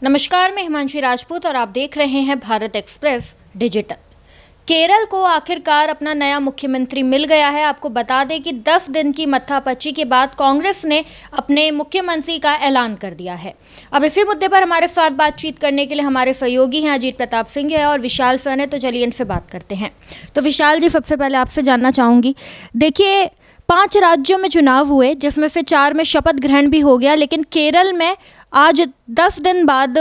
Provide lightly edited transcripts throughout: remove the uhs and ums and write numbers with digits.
नमस्कार, मैं हिमांशी राजपूत और आप देख रहे हैं भारत एक्सप्रेस डिजिटल। केरल को आखिरकार अपना नया मुख्यमंत्री मिल गया है। आपको बता दें कि 10 दिन की मत्थापच्ची के बाद कांग्रेस ने अपने मुख्यमंत्री का ऐलान कर दिया है। अब इसी मुद्दे पर हमारे साथ बातचीत करने के लिए हमारे सहयोगी हैं अजीत प्रताप सिंह है और विशाल सन है, तो चलिए इनसे बात करते हैं। तो विशाल जी, सबसे पहले आपसे जानना चाहूँगी, देखिए 5 राज्यों में चुनाव हुए जिसमें से 4 में शपथ ग्रहण भी हो गया, लेकिन केरल में आज 10 दिन बाद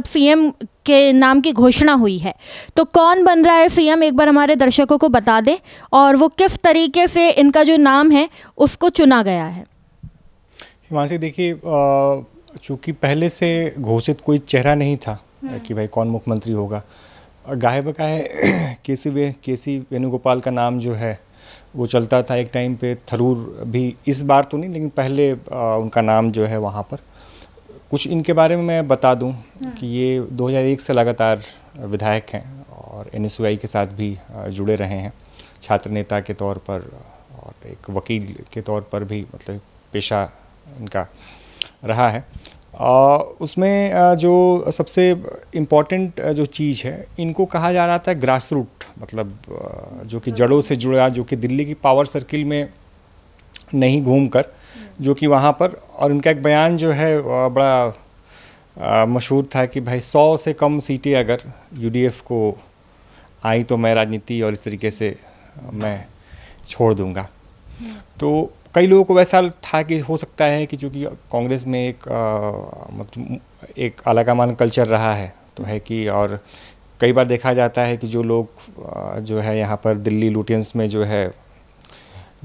सीएम के नाम की घोषणा हुई है। तो कौन बन रहा है सीएम, एक बार हमारे दर्शकों को बता दें, और वो किस तरीके से इनका जो नाम है उसको चुना गया है। हिमांशी, देखिए, चूँकि पहले से घोषित कोई चेहरा नहीं था कि भाई कौन मुख्यमंत्री होगा। गाहे बगाहे केसी वेणुगोपाल का नाम जो है वो चलता था एक टाइम पे। थरूर भी, इस बार तो नहीं लेकिन पहले उनका नाम जो है वहाँ पर। कुछ इनके बारे में मैं बता दूं कि ये 2001 से लगातार विधायक हैं और एनएसयूआई के साथ भी जुड़े रहे हैं, छात्र नेता के तौर पर और एक वकील के तौर पर भी, मतलब पेशा इनका रहा है। उसमें जो सबसे इम्पॉर्टेंट जो चीज़ है, इनको कहा जा रहा था ग्रास रूट, मतलब जो कि जड़ों से जुड़ा, जो कि दिल्ली की पावर सर्किल में नहीं घूमकर, जो कि वहाँ पर। और उनका एक बयान जो है बड़ा मशहूर था कि भाई 100 से कम सीटें अगर यूडीएफ को आई तो मैं राजनीति और इस तरीके से मैं छोड़ दूंगा। तो कई लोगों को वैसा था कि हो सकता है कि चूँकि कांग्रेस में एक आलाकमान कल्चर रहा है तो है कि, और कई बार देखा जाता है कि जो लोग जो है यहाँ पर दिल्ली लुटियंस में जो है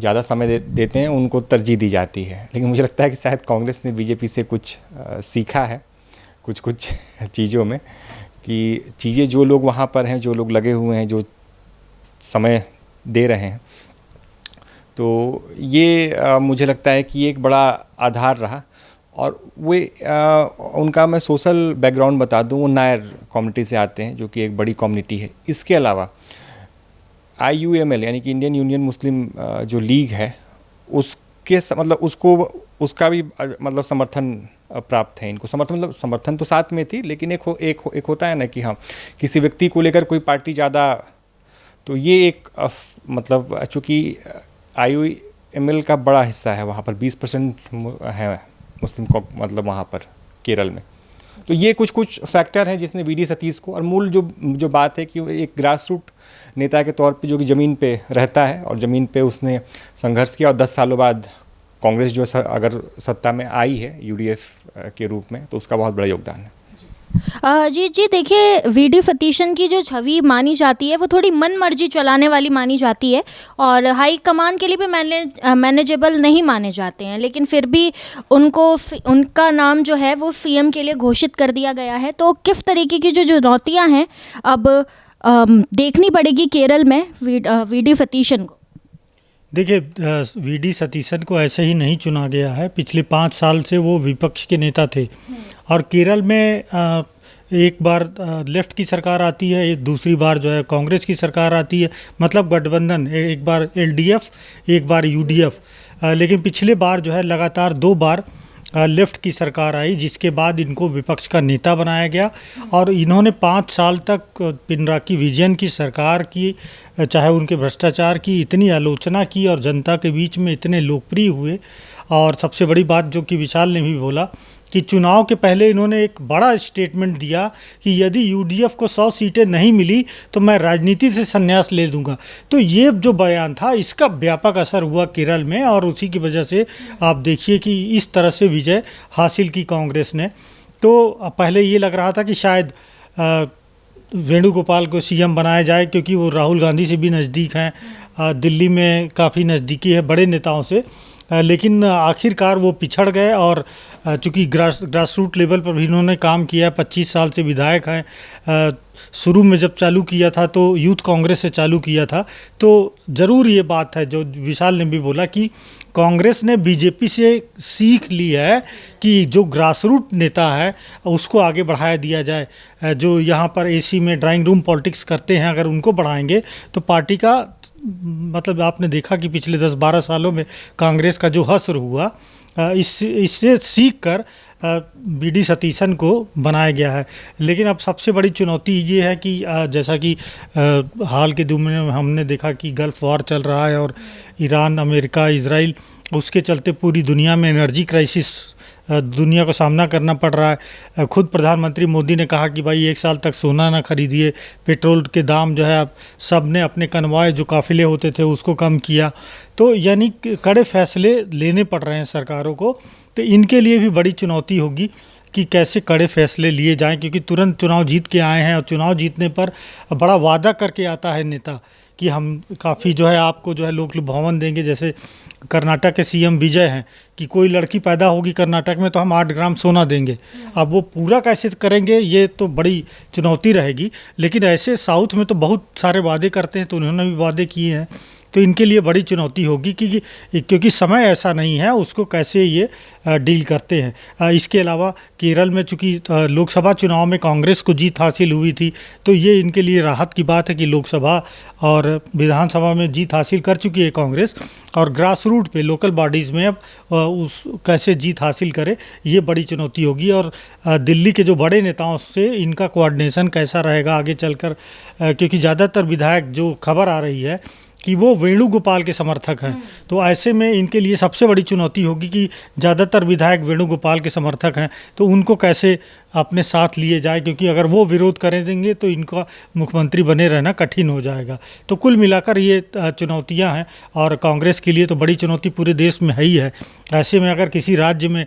ज़्यादा समय देते हैं उनको तरजीह दी जाती है। लेकिन मुझे लगता है कि शायद कांग्रेस ने बीजेपी से कुछ सीखा है कुछ चीज़ों में, कि चीज़ें जो लोग वहाँ पर हैं, जो लोग लगे हुए हैं, जो समय दे रहे हैं, तो ये मुझे लगता है कि ये एक बड़ा आधार रहा। और वे उनका मैं सोशल बैकग्राउंड बता दूं, वो नायर कम्युनिटी से आते हैं, जो कि एक बड़ी कम्युनिटी है। इसके अलावा IUML यानी कि इंडियन यूनियन मुस्लिम जो लीग है, उसके उसका भी समर्थन प्राप्त है इनको। समर्थन तो साथ में थी, लेकिन एक होता है ना कि हाँ, किसी व्यक्ति को लेकर कोई पार्टी ज़्यादा, तो ये एक चूँकि IUML का बड़ा हिस्सा है वहाँ पर, 20% है मुस्लिम को, वहाँ पर केरल में। तो ये कुछ फैक्टर हैं जिसने VD सतीश को, और मूल जो बात है कि वो एक ग्रास रूट नेता के तौर पे जो कि ज़मीन पे रहता है और ज़मीन पे उसने संघर्ष किया, और 10 सालों बाद कांग्रेस जो अगर सत्ता में आई है UDF के रूप में, तो उसका बहुत बड़ा योगदान है। जी देखिए, VD सतीशन की जो छवि मानी जाती है वो थोड़ी मन मर्जी चलाने वाली मानी जाती है और हाई कमान के लिए भी मैनेजेबल नहीं माने जाते हैं, लेकिन फिर भी उनका नाम जो है वो सीएम के लिए घोषित कर दिया गया है। तो किस तरीके की जो चुनौतियां हैं अब देखनी पड़ेगी केरल में VD सतीशन को? देखिए, VD सतीशन को ऐसे ही नहीं चुना गया है। पिछले 5 साल से वो विपक्ष के नेता थे और केरल में एक बार लेफ्ट की सरकार आती है, दूसरी बार जो है कांग्रेस की सरकार आती है, मतलब गठबंधन, एक बार LDF, एक बार UDF। लेकिन पिछले बार जो है लगातार 2 बार लेफ्ट की सरकार आई, जिसके बाद इनको विपक्ष का नेता बनाया गया और इन्होंने 5 साल तक पिनराई विजयन की सरकार की, चाहे उनके भ्रष्टाचार की इतनी आलोचना की और जनता के बीच में इतने लोकप्रिय हुए। और सबसे बड़ी बात जो कि विशाल ने भी बोला कि चुनाव के पहले इन्होंने एक बड़ा स्टेटमेंट दिया कि यदि UDF को 100 सीटें नहीं मिली तो मैं राजनीति से संन्यास ले दूंगा। तो ये जो बयान था, इसका व्यापक असर हुआ केरल में और उसी की वजह से आप देखिए कि इस तरह से विजय हासिल की कांग्रेस ने। तो पहले ये लग रहा था कि शायद वेणुगोपाल को CM बनाया जाए, क्योंकि वो राहुल गांधी से भी नज़दीक हैं, दिल्ली में काफ़ी नज़दीकी है बड़े नेताओं से, लेकिन आखिरकार वो पिछड़ गए। और चूँकि ग्रास रूट लेवल पर भी इन्होंने काम किया, 25 साल से विधायक हैं। शुरू में जब चालू किया था तो यूथ कांग्रेस से चालू किया था। तो ज़रूर ये बात है जो विशाल ने भी बोला कि कांग्रेस ने बीजेपी से सीख ली है कि जो ग्रास रूट नेता है उसको आगे बढ़ाया दिया जाए। जो यहाँ पर AC में ड्राइंग रूम पॉलिटिक्स करते हैं, अगर उनको बढ़ाएंगे तो पार्टी का, मतलब आपने देखा कि पिछले 10-12 सालों में कांग्रेस का जो हश्र हुआ, इससे सीख कर वी.डी. सतीशन को बनाया गया है। लेकिन अब सबसे बड़ी चुनौती ये है कि जैसा कि हाल के दिनों में हमने देखा कि गल्फ़ वॉर चल रहा है और ईरान, अमेरिका, इजराइल, उसके चलते पूरी दुनिया में एनर्जी क्राइसिस दुनिया को सामना करना पड़ रहा है। खुद प्रधानमंत्री मोदी ने कहा कि भाई 1 साल तक सोना ना खरीदिए, पेट्रोल के दाम जो है अब सब ने अपने कन्वॉय जो काफ़िले होते थे उसको कम किया। तो यानी कड़े फैसले लेने पड़ रहे हैं सरकारों को। तो इनके लिए भी बड़ी चुनौती होगी कि कैसे कड़े फैसले लिए जाएं, क्योंकि तुरंत चुनाव जीत के आए हैं और चुनाव जीतने पर बड़ा वादा करके आता है नेता कि हम काफ़ी जो है आपको जो है लोक लुभावन देंगे। जैसे कर्नाटक के सीएम विजय हैं कि कोई लड़की पैदा होगी कर्नाटक में तो हम 8 ग्राम सोना देंगे। अब वो पूरा कैसे करेंगे ये तो बड़ी चुनौती रहेगी। लेकिन ऐसे साउथ में तो बहुत सारे वादे करते हैं, तो उन्होंने भी वादे किए हैं। तो इनके लिए बड़ी चुनौती होगी कि क्योंकि समय ऐसा नहीं है, उसको कैसे ये डील करते हैं। इसके अलावा केरल में चूँकि लोकसभा चुनाव में कांग्रेस को जीत हासिल हुई थी, तो ये इनके लिए राहत की बात है कि लोकसभा और विधानसभा में जीत हासिल कर चुकी है कांग्रेस, और ग्रास रूट पे लोकल बॉडीज़ में अब उस कैसे जीत हासिल करे, ये बड़ी चुनौती होगी। और दिल्ली के जो बड़े नेताओं से इनका कोऑर्डिनेशन कैसा रहेगा आगे चलकर, क्योंकि ज़्यादातर विधायक जो खबर आ रही है कि वो वेणुगोपाल के समर्थक हैं। तो ऐसे में इनके लिए सबसे बड़ी चुनौती होगी कि ज़्यादातर विधायक वेणुगोपाल के समर्थक हैं, तो उनको कैसे अपने साथ लिए जाए, क्योंकि अगर वो विरोध कर देंगे तो इनका मुख्यमंत्री बने रहना कठिन हो जाएगा। तो कुल मिलाकर ये चुनौतियां हैं, और कांग्रेस के लिए तो बड़ी चुनौती पूरे देश में है ही है। ऐसे में अगर किसी राज्य में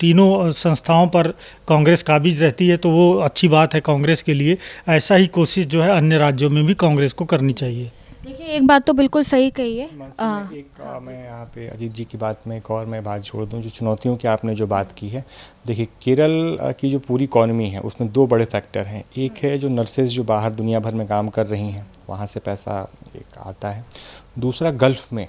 तीनों संस्थाओं पर कांग्रेस काबिज रहती है तो वो अच्छी बात है कांग्रेस के लिए। ऐसा ही कोशिश जो है अन्य राज्यों में भी कांग्रेस को करनी चाहिए। देखिए, एक बात तो बिल्कुल सही कही है। मैं यहाँ पे अजीत जी की बात में एक और मैं बात जोड़ दूँ, जो चुनौतियों की आपने जो बात की है। देखिए, केरल की जो पूरी इकॉनमी है उसमें 2 बड़े फैक्टर हैं। एक है जो नर्सेज जो बाहर दुनिया भर में काम कर रही हैं, वहाँ से पैसा एक आता है। दूसरा, गल्फ़ में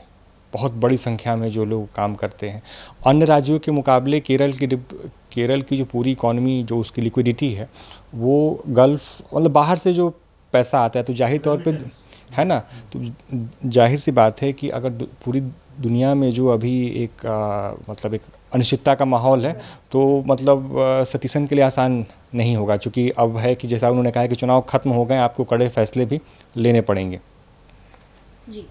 बहुत बड़ी संख्या में जो लोग काम करते हैं। अन्य राज्यों के मुकाबले केरल की जो पूरी इकॉनमी, जो उसकी लिक्विडिटी है, वो गल्फ़ मतलब बाहर से जो पैसा आता है, तो जाहिर तौर पे है ना, तो जाहिर सी बात है कि अगर पूरी दुनिया में जो अभी एक मतलब एक अनिश्चितता का माहौल है, तो मतलब सतीशन के लिए आसान नहीं होगा। चूँकि अब है कि जैसा उन्होंने कहा है कि चुनाव खत्म हो गए, आपको कड़े फैसले भी लेने पड़ेंगे। जी,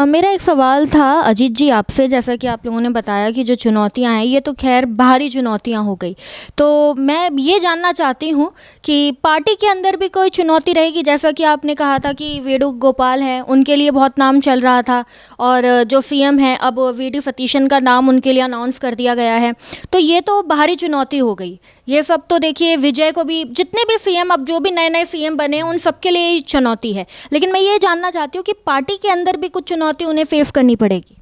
मेरा एक सवाल था अजीत जी आपसे। जैसा कि आप लोगों ने बताया कि जो चुनौतियां हैं ये तो खैर बाहरी चुनौतियां हो गई, तो मैं ये जानना चाहती हूँ कि पार्टी के अंदर भी कोई चुनौती रहेगी। जैसा कि आपने कहा था कि वेणुगोपाल हैं, उनके लिए बहुत नाम चल रहा था, और जो सीएम हैं अब वी.डी. सतीशन का नाम उनके लिए अनाउंस कर दिया गया है। तो ये तो बाहरी चुनौती हो गई। ये सब तो देखिए, विजय को भी, जितने भी सीएम अब जो भी नए नए सीएम बने हैं उन सबके लिए ही चुनौती है। लेकिन मैं ये जानना चाहती हूँ कि पार्टी के अंदर भी कुछ चुनौती उन्हें फेस करनी पड़ेगी।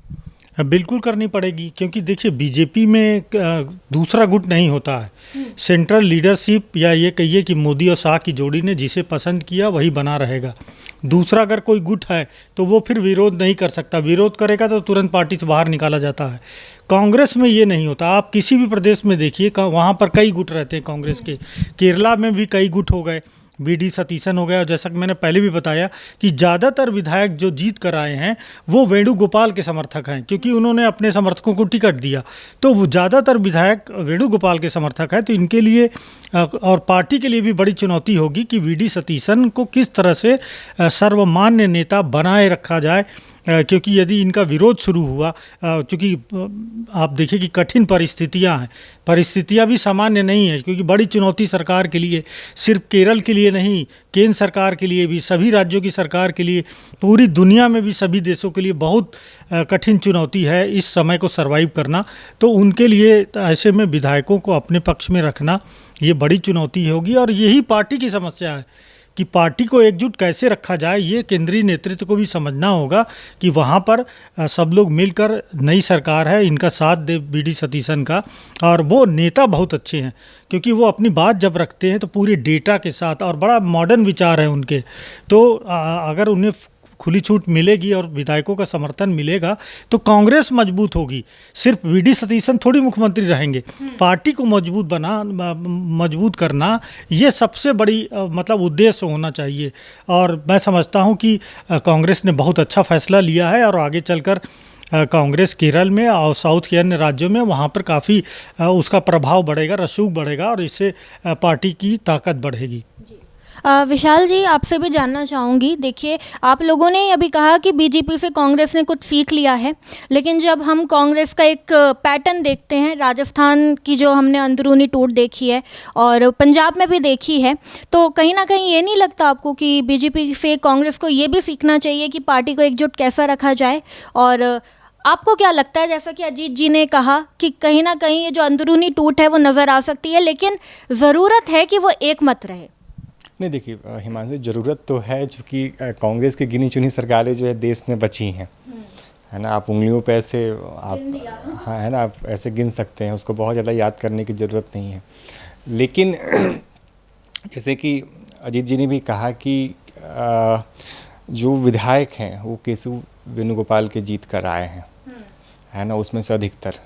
बिल्कुल करनी पड़ेगी, क्योंकि देखिए बीजेपी में दूसरा गुट नहीं होता है। सेंट्रल लीडरशिप, या ये कहिए कि मोदी और शाह की जोड़ी ने जिसे पसंद किया वही बना रहेगा। दूसरा अगर कोई गुट है तो वो फिर विरोध नहीं कर सकता, विरोध करेगा तो तुरंत पार्टी से बाहर निकाला जाता है। कांग्रेस में ये नहीं होता। आप किसी भी प्रदेश में देखिए, वहाँ पर कई गुट रहते हैं कांग्रेस के। केरला में भी कई गुट हो गए, वी.डी. सतीशन हो गया, और जैसा कि मैंने पहले भी बताया कि ज़्यादातर विधायक जो जीत कर आए हैं वो वेणुगोपाल के समर्थक हैं, क्योंकि उन्होंने अपने समर्थकों को टिकट दिया। तो वो ज़्यादातर विधायक वेणुगोपाल के समर्थक हैं। तो इनके लिए और पार्टी के लिए भी बड़ी चुनौती होगी कि वी.डी. सतीशन को किस तरह से सर्वमान्य नेता बनाए रखा जाए, क्योंकि यदि इनका विरोध शुरू हुआ, चूँकि आप देखिए कि कठिन परिस्थितियां हैं, परिस्थितियां भी सामान्य नहीं है, क्योंकि बड़ी चुनौती सरकार के लिए, सिर्फ केरल के लिए नहीं, केंद्र सरकार के लिए भी, सभी राज्यों की सरकार के लिए, पूरी दुनिया में भी सभी देशों के लिए बहुत कठिन चुनौती है इस समय को सर्वाइव करना। तो उनके लिए ऐसे में विधायकों को अपने पक्ष में रखना ये बड़ी चुनौती होगी। और यही पार्टी की समस्या है कि पार्टी को एकजुट कैसे रखा जाए। ये केंद्रीय नेतृत्व को भी समझना होगा कि वहाँ पर सब लोग मिलकर, नई सरकार है, इनका साथ दे वी.डी. सतीशन का। और वो नेता बहुत अच्छे हैं, क्योंकि वो अपनी बात जब रखते हैं तो पूरे डेटा के साथ, और बड़ा मॉडर्न विचार है उनके। तो अगर उन्हें खुली छूट मिलेगी और विधायकों का समर्थन मिलेगा तो कांग्रेस मजबूत होगी। सिर्फ वी.डी. सतीशन थोड़ी मुख्यमंत्री रहेंगे, पार्टी को मजबूत करना ये सबसे बड़ी मतलब उद्देश्य होना चाहिए। और मैं समझता हूँ कि कांग्रेस ने बहुत अच्छा फैसला लिया है, और आगे चलकर कांग्रेस केरल में और साउथ के अन्य राज्यों में, वहाँ पर काफ़ी उसका प्रभाव बढ़ेगा, रसूख बढ़ेगा और इससे पार्टी की ताकत बढ़ेगी। विशाल जी, आपसे भी जानना चाहूँगी। देखिए, आप लोगों ने अभी कहा कि बीजेपी से कांग्रेस ने कुछ सीख लिया है, लेकिन जब हम कांग्रेस का एक पैटर्न देखते हैं, राजस्थान की जो हमने अंदरूनी टूट देखी है और पंजाब में भी देखी है, तो कहीं ना कहीं ये नहीं लगता आपको कि बीजेपी से कांग्रेस को ये भी सीखना चाहिए कि पार्टी को एकजुट कैसा रखा जाए? और आपको क्या लगता है, जैसा कि अजीत जी ने कहा कि कहीं ना कहीं ये जो अंदरूनी टूट है वो नज़र आ सकती है, लेकिन ज़रूरत है कि वो एक मत रहे? नहीं, देखिए हिमांशु, ज़रूरत तो है, चूँकि कांग्रेस की गिनी चुनी सरकारें जो है देश में बची हैं, है ना। आप उंगलियों पे ऐसे आप, हाँ, है ना, आप ऐसे गिन सकते हैं, उसको बहुत ज़्यादा याद करने की ज़रूरत नहीं है। लेकिन जैसे कि अजीत जी ने भी कहा कि जो विधायक हैं वो केशव वेणुगोपाल के जीत कर आए हैं, है ना, उसमें से अधिकतर।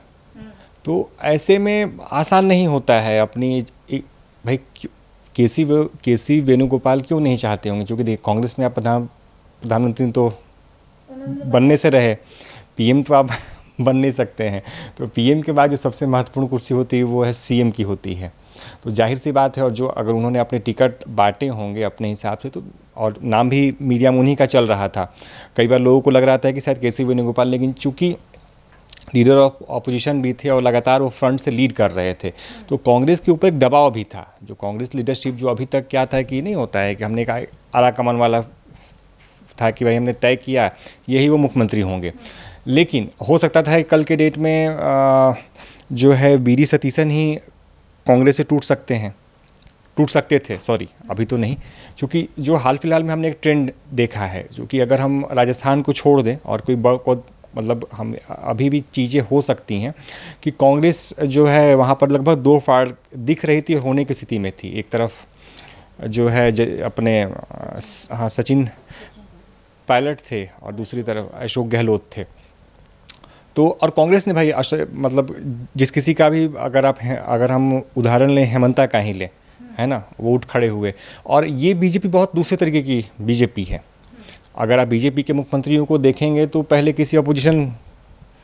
तो ऐसे में आसान नहीं होता है अपनी भाई, केसी वेणुगोपाल क्यों नहीं चाहते होंगे? क्योंकि देखिए, कांग्रेस में आप प्रधानमंत्री तो बनने से रहे, पीएम तो आप बन नहीं सकते हैं। तो पीएम के बाद जो सबसे महत्वपूर्ण कुर्सी होती है वो है सीएम की होती है। तो जाहिर सी बात है, और जो अगर उन्होंने अपने टिकट बांटे होंगे अपने हिसाब से, तो और नाम भी मीडिया में उन्हीं का चल रहा था। कई बार लोगों को लग रहा था कि शायद केसी वेणुगोपाल, लेकिन चूँकि लीडर ऑफ ऑपोजिशन भी थे और लगातार वो फ्रंट से लीड कर रहे थे, तो कांग्रेस के ऊपर एक दबाव भी था। जो कांग्रेस लीडरशिप जो अभी तक क्या था कि नहीं होता है कि हमने कहा आला कमान वाला था कि भाई हमने तय किया यही वो मुख्यमंत्री होंगे। लेकिन हो सकता था कि कल के डेट में जो है वी.डी. सतीशन ही कांग्रेस से टूट सकते थे, सॉरी, अभी तो नहीं। क्योंकि जो हाल फिलहाल में हमने एक ट्रेंड देखा है, जो कि अगर हम राजस्थान को छोड़ दें और कोई मतलब हम अभी भी चीज़ें हो सकती हैं कि कांग्रेस जो है वहाँ पर लगभग दो फाड़ दिख रही थी, होने की स्थिति में थी। एक तरफ जो है अपने हाँ सचिन पायलट थे और दूसरी तरफ अशोक गहलोत थे। तो और कांग्रेस ने भाई मतलब जिस किसी का भी अगर हम उदाहरण लें, हेमंता का ही लें, है ना, वो उठ खड़े हुए। और ये बीजेपी बहुत दूसरे तरीके की बीजेपी है। अगर आप बीजेपी के मुख्यमंत्रियों को देखेंगे तो पहले किसी अपोजिशन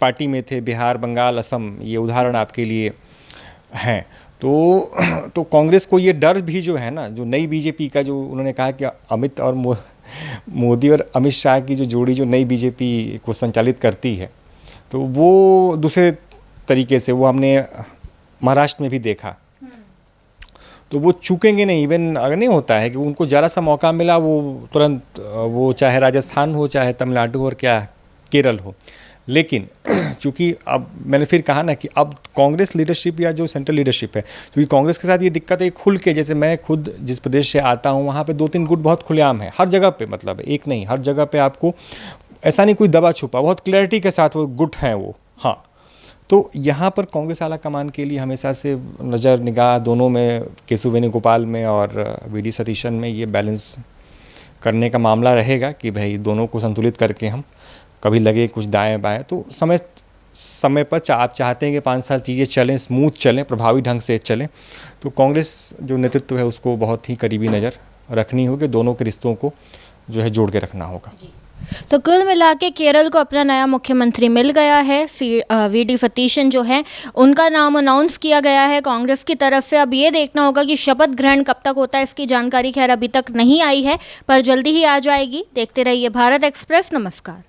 पार्टी में थे, बिहार, बंगाल, असम, ये उदाहरण आपके लिए हैं। तो कांग्रेस को ये डर भी जो है ना, जो नई बीजेपी का, जो उन्होंने कहा कि अमित और मोदी और अमित शाह की जो जोड़ी जो नई बीजेपी को संचालित करती है, तो वो दूसरे तरीके से वो हमने महाराष्ट्र में भी देखा। तो वो चूकेंगे नहीं। इवन अगर नहीं होता है कि उनको ज़रा सा मौका मिला वो तुरंत, वो चाहे राजस्थान हो, चाहे तमिलनाडु और क्या केरल हो। लेकिन चूँकि अब मैंने फिर कहा ना कि अब कांग्रेस लीडरशिप या जो सेंट्रल लीडरशिप है, क्योंकि कांग्रेस के साथ ये दिक्कत है खुल के, जैसे मैं खुद जिस प्रदेश से आता हूँ वहाँ पे 2-3 गुट बहुत खुलेआम है हर जगह पे, मतलब एक नहीं, हर जगह पे आपको ऐसा नहीं कोई दबा छुपा, बहुत क्लैरिटी के साथ वो गुट हैं वो। हाँ, तो यहाँ पर कांग्रेस आला कमान के लिए हमेशा से नज़र निगाह दोनों में, केशव वेणुगोपाल में और वी.डी. सतीशन में, ये बैलेंस करने का मामला रहेगा कि भाई दोनों को संतुलित करके हम कभी लगे कुछ दाएं बाएं, तो समय पर आप चाहते हैं कि 5 साल चीज़ें चलें, स्मूथ चलें, प्रभावी ढंग से चलें, तो कांग्रेस जो नेतृत्व है उसको बहुत ही करीबी नज़र रखनी होगी, दोनों के रिश्तों को जो है जोड़ के रखना होगा। तो कुल मिला के केरल को अपना नया मुख्यमंत्री मिल गया है। वी.डी. सतीशन जो है उनका नाम अनाउंस किया गया है कांग्रेस की तरफ से। अब ये देखना होगा कि शपथ ग्रहण कब तक होता है, इसकी जानकारी खैर अभी तक नहीं आई है, पर जल्दी ही आ जाएगी। देखते रहिए भारत एक्सप्रेस। नमस्कार।